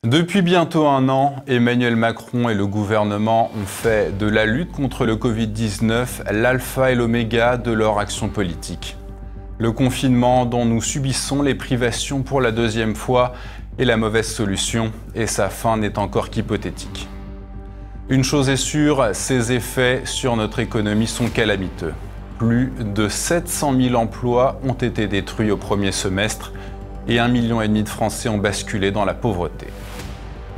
Depuis bientôt un an, Emmanuel Macron et le gouvernement ont fait de la lutte contre le Covid-19 l'alpha et l'oméga de leur action politique. Le confinement dont nous subissons les privations pour la deuxième fois est la mauvaise solution et sa fin n'est encore qu'hypothétique. Une chose est sûre, ses effets sur notre économie sont calamiteux. Plus de 700 000 emplois ont été détruits au premier semestre et 1,5 million de Français ont basculé dans la pauvreté.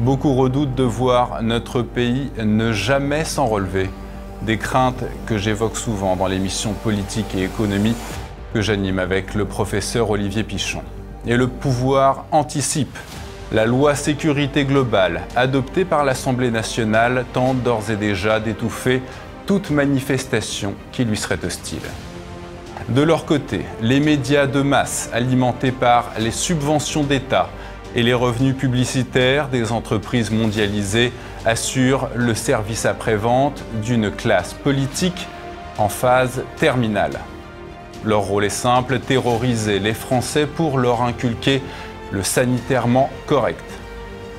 Beaucoup redoutent de voir notre pays ne jamais s'en relever, des craintes que j'évoque souvent dans l'émission Politique et Économie que j'anime avec le professeur Olivier Pichon. Et le pouvoir anticipe. La loi sécurité globale, adoptée par l'Assemblée nationale, tente d'ores et déjà d'étouffer toute manifestation qui lui serait hostile. De leur côté, les médias de masse, alimentés par les subventions d'État et les revenus publicitaires des entreprises mondialisées, assurent le service après-vente d'une classe politique en phase terminale. Leur rôle est simple, terroriser les Français pour leur inculquer le sanitairement correct.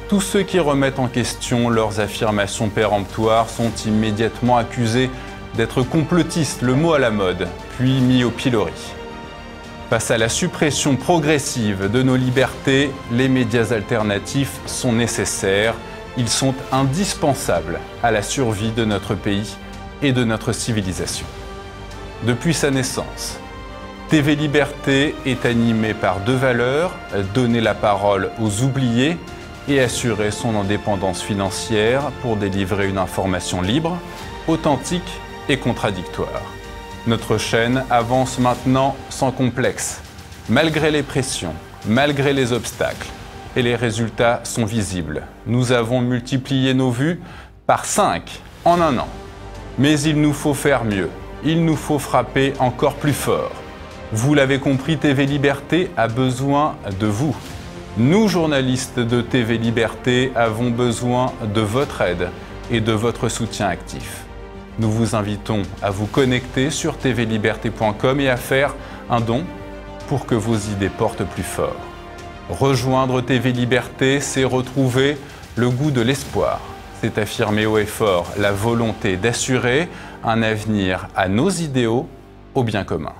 Tous ceux qui remettent en question leurs affirmations péremptoires sont immédiatement accusés d'être complotistes, le mot à la mode, puis mis au pilori. Face à la suppression progressive de nos libertés, les médias alternatifs sont nécessaires. Ils sont indispensables à la survie de notre pays et de notre civilisation. Depuis sa naissance, TV Liberté est animé par deux valeurs, donner la parole aux oubliés et assurer son indépendance financière pour délivrer une information libre, authentique et contradictoire. Notre chaîne avance maintenant sans complexe, malgré les pressions, malgré les obstacles, et les résultats sont visibles. Nous avons multiplié nos vues par 5 en un an. Mais il nous faut faire mieux, il nous faut frapper encore plus fort. Vous l'avez compris, TV Liberté a besoin de vous. Nous, journalistes de TV Liberté, avons besoin de votre aide et de votre soutien actif. Nous vous invitons à vous connecter sur tvliberté.com et à faire un don pour que vos idées portent plus fort. Rejoindre TV Liberté, c'est retrouver le goût de l'espoir. C'est affirmer haut et fort la volonté d'assurer un avenir à nos idéaux, au bien commun.